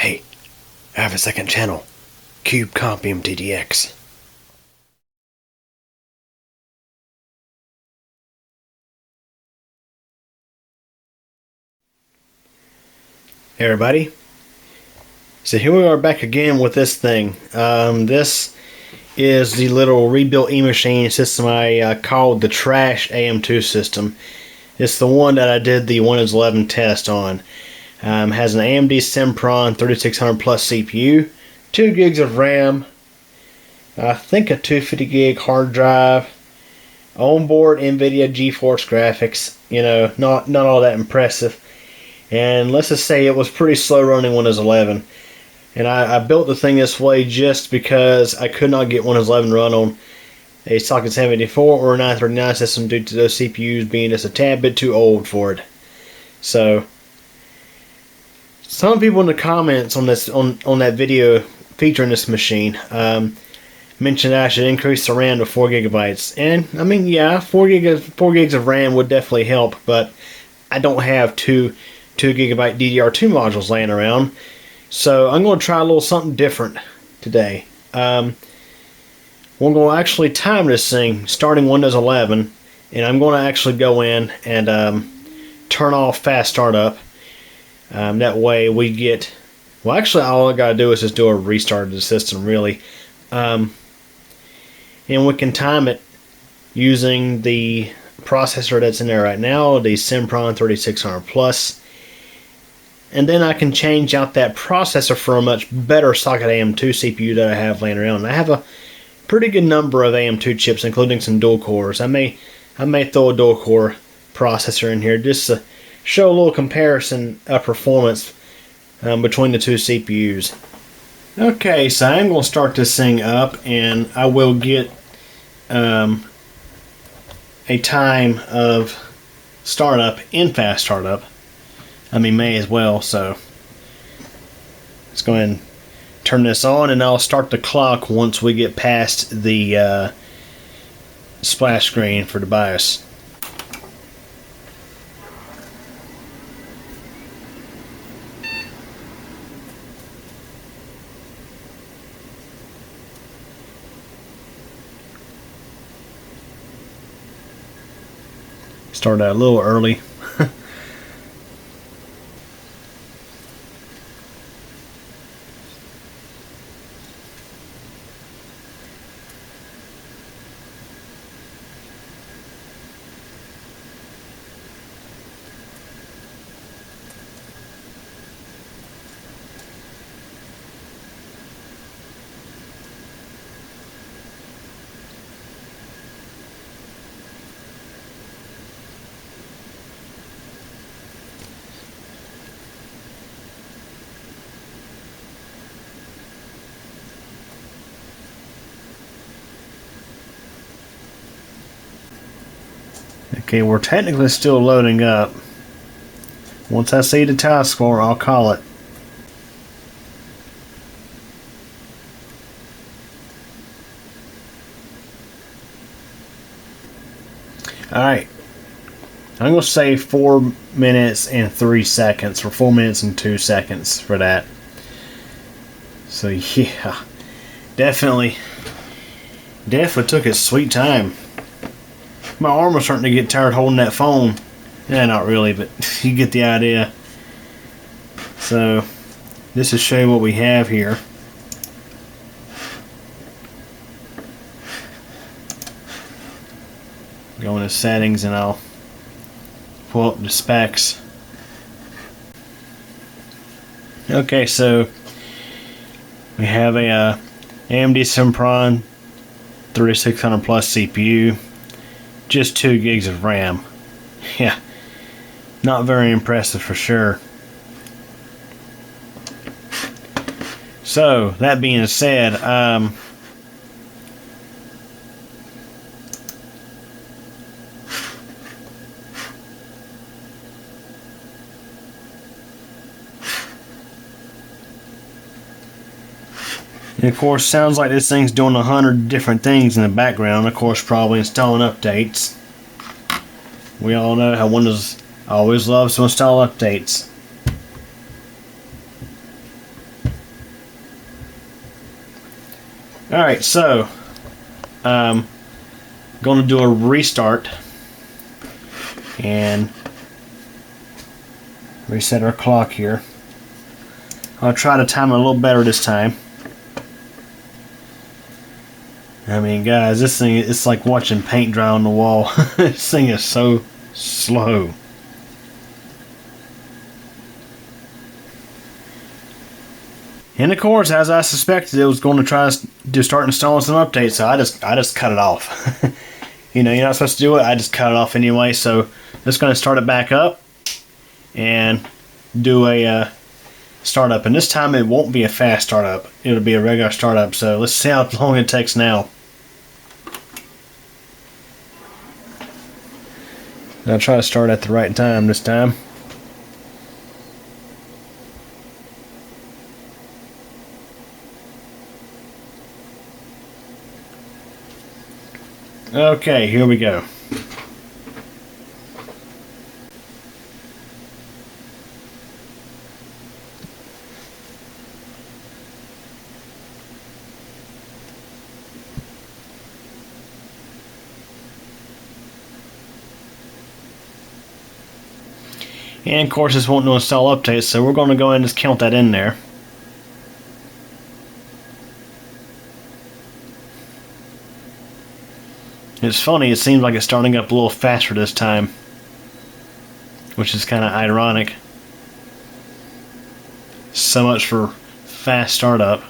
Hey, I have a second channel. Cube Comp MTDX. Hey everybody. So here we are back again with this thing. This is the little rebuilt e-machine system I called the Trash AM2 system. It's the one that I did the Windows 11 test on. Has an AMD Sempron 3600 plus CPU, 2 gigs of RAM, I think a 250 gig hard drive, onboard NVIDIA GeForce graphics. You know, not all that impressive. And let's just say it was pretty slow running Windows 11. And I built the thing this way just because I could not get Windows 11 run on a Socket 784 or a 939 system due to those CPUs being just a tad bit too old for it. So some people in the comments on this on that video featuring this machine mentioned that I should increase the RAM to 4 gigabytes. And I mean, yeah, 4 gigs of RAM would definitely help, but I don't have two gigabyte DDR2 modules laying around. So I'm going to try a little something different today. We're going to actually time this thing starting Windows 11, and I'm going to actually go in and turn off fast startup. That way we get, well, actually all I got to do is just do a restart of the system, really. And we can time it using the processor that's in there right now, the Sempron 3600 plus. And then I can change out that processor for a much better Socket AM2 CPU that I have laying around. And I have a pretty good number of AM2 chips, including some dual cores. I may throw a dual core processor in here just to show a little comparison of performance between the two CPUs. Okay, so I'm going to start this thing up, and I will get a time of startup in fast startup. I mean, may as well, so let's go ahead and turn this on, and I'll start the clock once we get past the splash screen for the BIOS. Started out a little early. Okay, we're technically still loading up. Once I see the task score, I'll call it. Alright. I'm going to say 4 minutes and 3 seconds, or 4 minutes and 2 seconds for that. So yeah, definitely took its sweet time. My arm was starting to get tired holding that phone. Yeah, not really, but you get the idea. So, this is show you what we have here. Go into settings and I'll pull up the specs. Okay, so we have a AMD Sempron 3600 plus CPU. Just 2 gigs of RAM. Yeah, not very impressive for sure. So, that being said, and of course, sounds like this thing's doing 100 different things in the background. Of course, probably installing updates. We all know how Windows always loves to install updates. Alright, so going to do a restart and reset our clock here. I'll try to time it a little better this time. I mean, guys, this thing, it's like watching paint dry on the wall. This thing is so slow. And of course, as I suspected, it was going to try to start installing some updates, so I just cut it off. You know, you're not supposed to do it. I just cut it off anyway. So I'm just going to start it back up and do a startup. And this time it won't be a fast startup. It'll be a regular startup. So let's see how long it takes now. I'll try to start at the right time this time. Okay, here we go. And of course this won't install updates, so we're going to go ahead and just count that in there. It's funny, it seems like it's starting up a little faster this time, which is kind of ironic. So much for fast startup.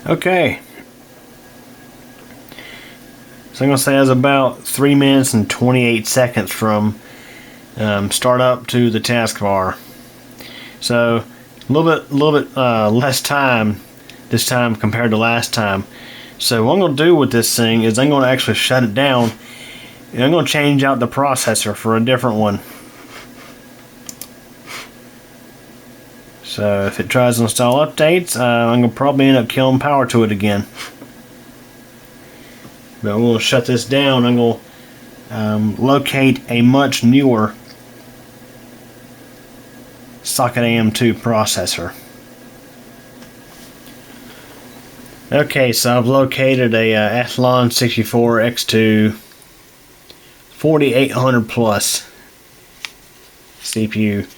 Okay, so I'm going to say it's about 3 minutes and 28 seconds from start up to the taskbar. So a little bit less time this time compared to last time. So what I'm going to do with this thing is I'm going to actually shut it down, and I'm going to change out the processor for a different one. So if it tries to install updates, I'm going to probably end up killing power to it again. But I'm going to shut this down. I'm going to locate a much newer socket AM2 processor. Okay, so I've located a Athlon 64 X2 4800 plus CPU.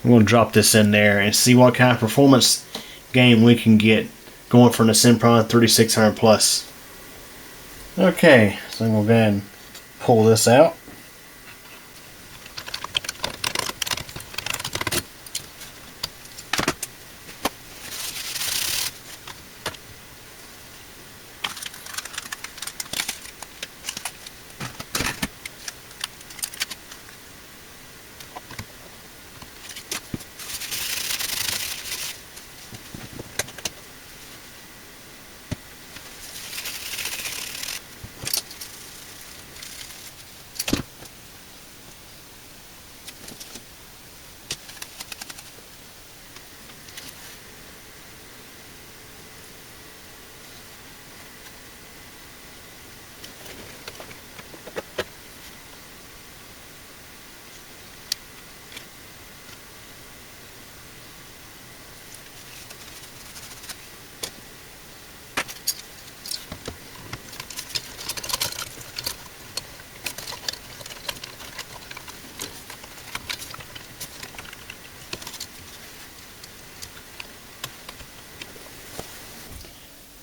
I'm going to drop this in there and see what kind of performance game we can get going from the Sempron 3600 plus. Okay, so I'm going to go ahead and pull this out.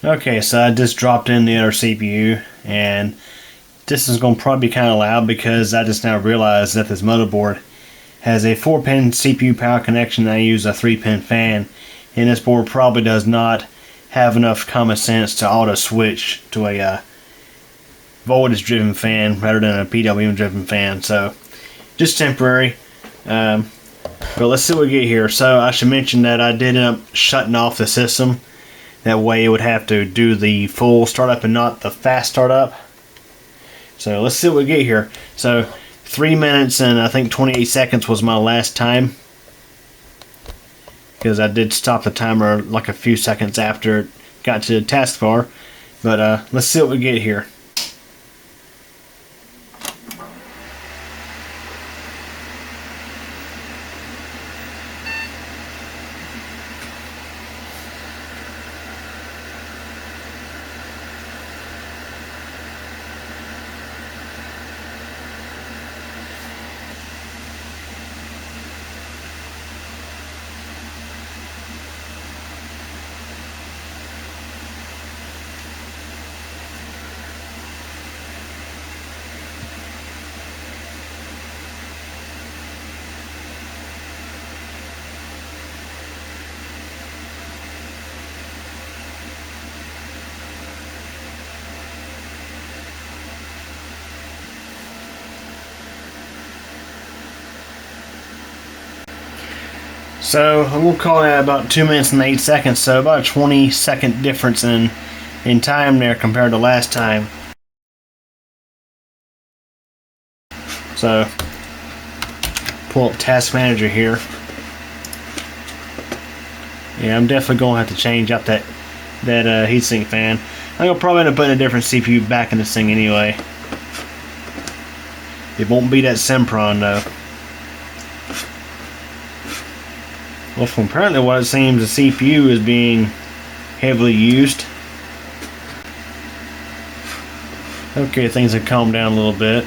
Okay, so I just dropped in the other CPU, and this is going to probably be kind of loud because I just now realized that this motherboard has a 4-pin CPU power connection and I use a 3-pin fan, and this board probably does not have enough common sense to auto switch to a voltage driven fan rather than a PWM driven fan. So just temporary. But let's see what we get here. So I should mention that I did end up shutting off the system. That way it would have to do the full startup and not the fast startup. So let's see what we get here. So 3 minutes and I think 28 seconds was my last time, because I did stop the timer like a few seconds after it got to the taskbar. But let's see what we get here. So we'll call that about 2 minutes and 8 seconds. So about a 20-second difference in time there compared to last time. So pull up Task Manager here. Yeah, I'm definitely going to have to change out that heatsink fan. I'm gonna probably end up putting a different CPU back in this thing anyway. It won't be that Sempron though. Well, from apparently what it seems, the CPU is being heavily used. Okay, things have calmed down a little bit.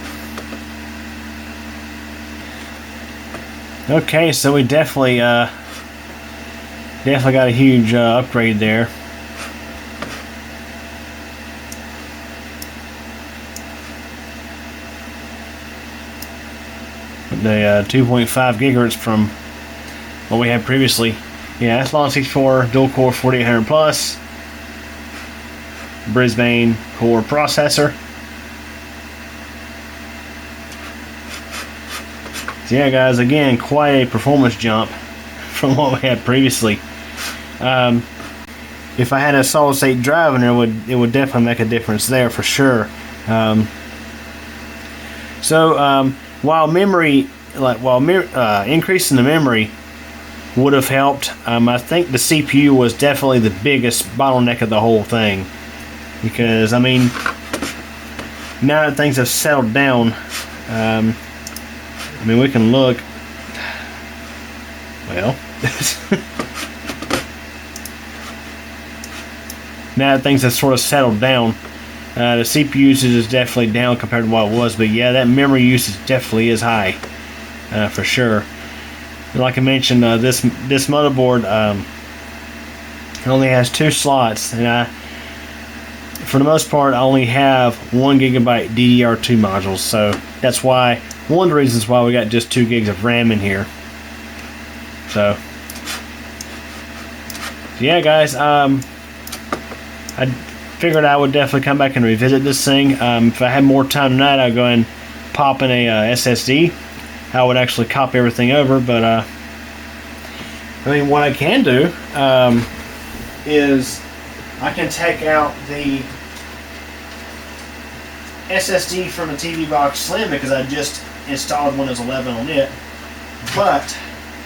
Okay, so we definitely got a huge upgrade there. The 2.5 gigahertz from what we had previously. Yeah, that's Long 64 dual core 4800 plus Brisbane core processor. So yeah, guys, again, quite a performance jump from what we had previously. If I had a solid state drive in there, it would definitely make a difference there for sure. While increasing the memory would have helped, I think the CPU was definitely the biggest bottleneck of the whole thing. Because I mean, now that things have settled down, I mean, we can look. Well, now that things have sort of settled down, the CPU usage is definitely down compared to what it was. But yeah, that memory usage definitely is high, for sure. Like I mentioned, this motherboard only has 2 slots, and for the most part, I only have 1 gigabyte DDR2 modules. So that's why, one of the reasons why we got just 2 gigs of RAM in here. So yeah, guys, I figured I would definitely come back and revisit this thing. If I had more time tonight, I'd go ahead and pop in a SSD. I would actually copy everything over, but I mean, what I can do is I can take out the SSD from the TV Box Slim because I just installed Windows 11 on it. But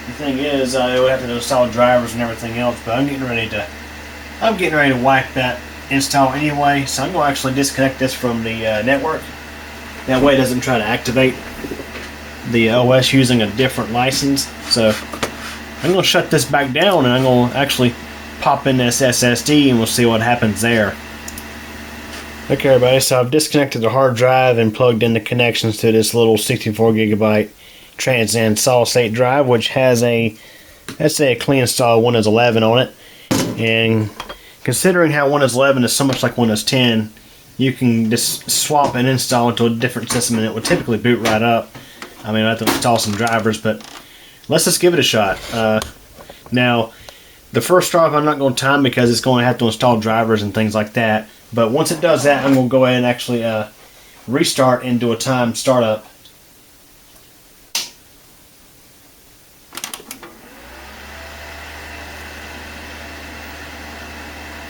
the thing is, I would have to install drivers and everything else. But I'm getting ready to wipe that install anyway. So I'm going to actually disconnect this from the network. That way, it doesn't try to activate the OS using a different license. So I'm going to shut this back down, and I'm going to actually pop in this SSD, and we'll see what happens there. Okay, everybody, so I've disconnected the hard drive and plugged in the connections to this little 64 gigabyte Transcend solid state drive, which has a, let's say, a clean install Windows 11 on it. And considering how Windows 11 is so much like Windows 10, you can just swap and install into a different system, and it would typically boot right up. I mean, I have to install some drivers, but let's just give it a shot. Now, the first start I'm not going to time because it's going to have to install drivers and things like that. But once it does that, I'm going to go ahead and actually restart and do a timed startup.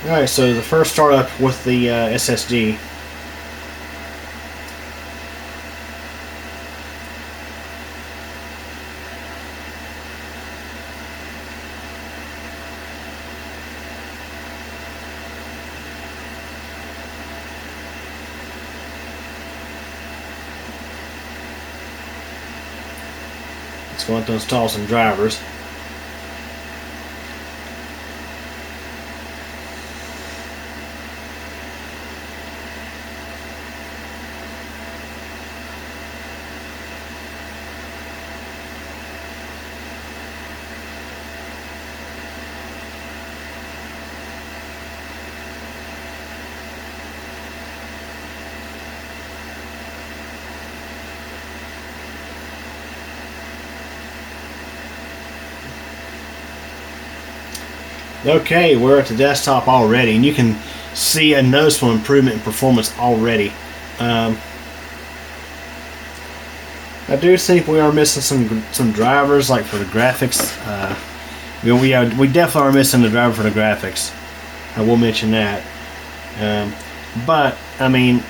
Alright, so the first startup with the SSD. It's going to install some drivers. Okay, we're at the desktop already, and you can see a noticeable improvement in performance already. I do think we are missing some drivers, like for the graphics. We definitely are missing the driver for the graphics. I will mention that. But I mean,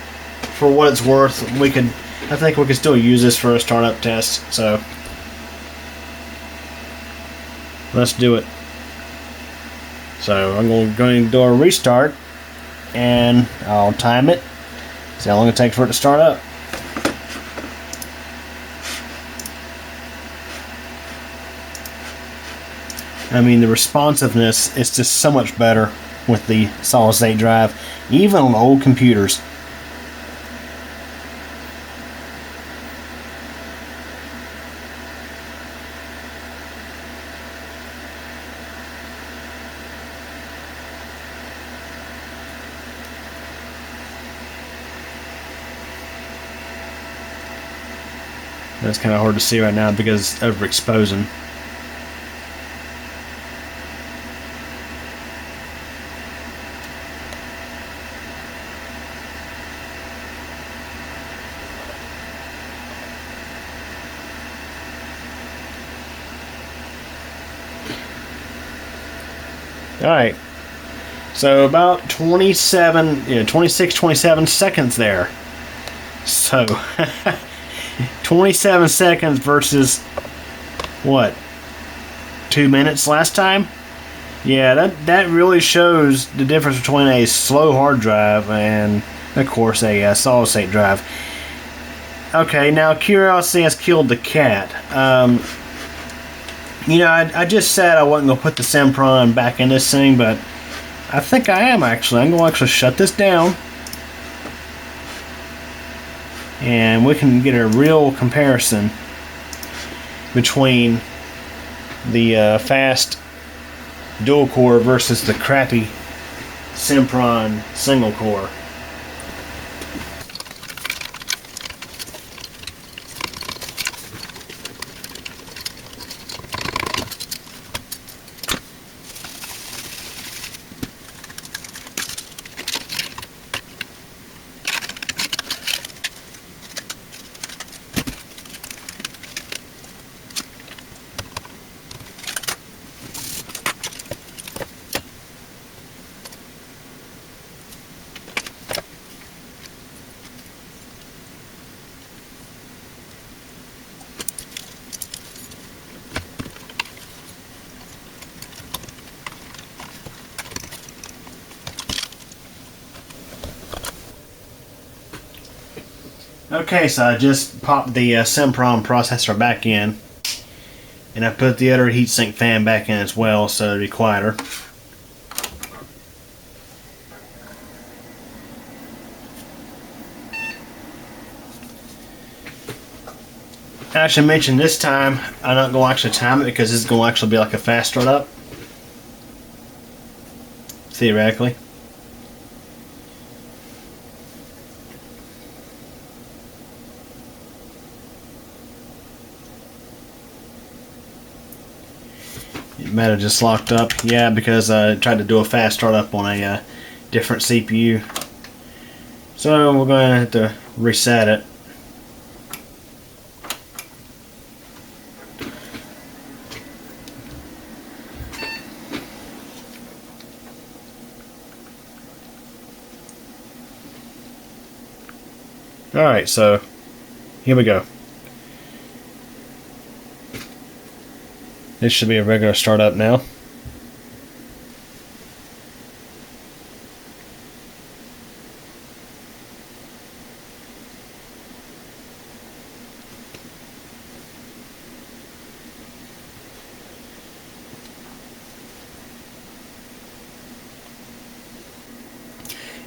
for what it's worth, I think we could still use this for a startup test. So let's do it. So I'm going to do a restart, and I'll time it. See how long it takes for it to start up. I mean, the responsiveness is just so much better with the solid state drive, even on old computers. That's kind of hard to see right now because it's overexposing. Alright, so about 26, 27 seconds there. So, 27 seconds versus, what, 2 minutes last time? Yeah, that really shows the difference between a slow hard drive and, of course, a solid state drive. Okay, now curiosity has killed the cat. You know, I just said I wasn't going to put the Sempron back in this thing, but I think I am actually. I'm going to actually shut this down. And we can get a real comparison between the fast dual core versus the crappy Sempron single core. Okay, so I just popped the Sempron processor back in, and I put the other heatsink fan back in as well, so it'll be quieter. I should mention this time I'm not going to actually time it because this is going to actually be like a fast startup, theoretically. It might have just locked up. Yeah, because I tried to do a fast startup on a different CPU. So we're going to have to reset it. Alright, so here we go. This should be a regular startup now.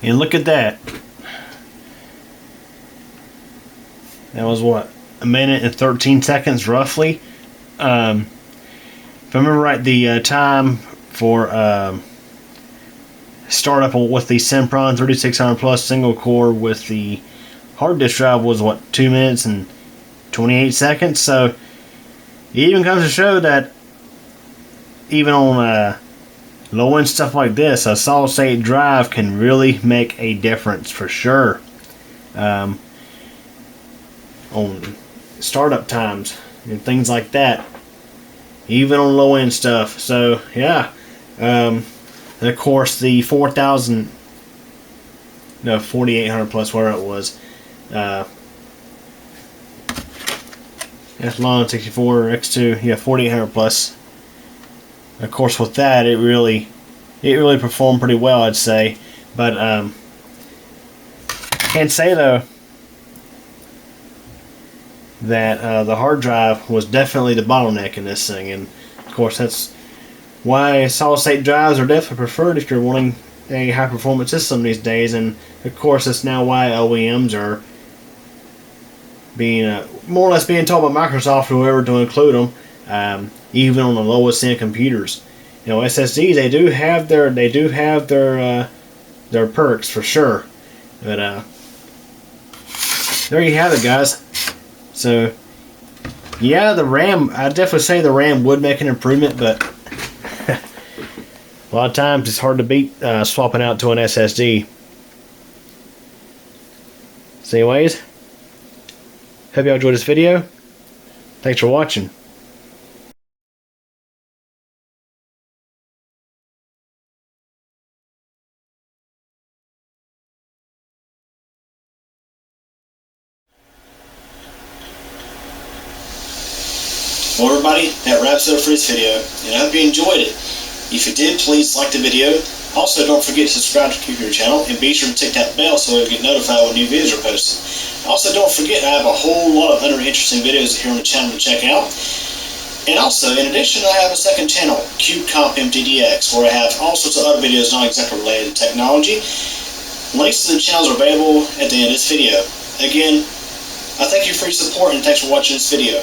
And look at that. That was what? A minute and 13 seconds roughly. If I remember right, the time for startup with the Sempron 3600 Plus single core with the hard disk drive was what, 2 minutes and 28 seconds. So it even comes to show that even on low end stuff like this, a solid state drive can really make a difference for sure. On startup times and things like that, even on low end stuff. So yeah, and of course the 4800 plus, whatever it was, F-Lon 64 X2, yeah, 4800 plus. Of course, with that, it really performed pretty well, I'd say. But can't say though that the hard drive was definitely the bottleneck in this thing, and of course that's why solid state drives are definitely preferred if you're wanting a high performance system these days. And of course that's now why OEMs are being more or less being told by Microsoft or whoever to include them, even on the lowest end computers. You know, SSDs, they do have their perks for sure, but there you have it, guys. So yeah, the RAM, I'd definitely say the RAM would make an improvement, but a lot of times it's hard to beat swapping out to an SSD. So anyways, hope y'all enjoyed this video. Thanks for watching. Well, everybody, that wraps it up for this video, and I hope you enjoyed it. If you did, please like the video. Also, don't forget to subscribe to your channel, and be sure to tick that bell so you'll get notified when new videos are posted. Also, don't forget, I have a whole lot of other interesting videos here on the channel to check out. And also, in addition, I have a second channel, CubeComp MTDX, where I have all sorts of other videos not exactly related to technology. Links to the channels are available at the end of this video. Again, I thank you for your support, and thanks for watching this video.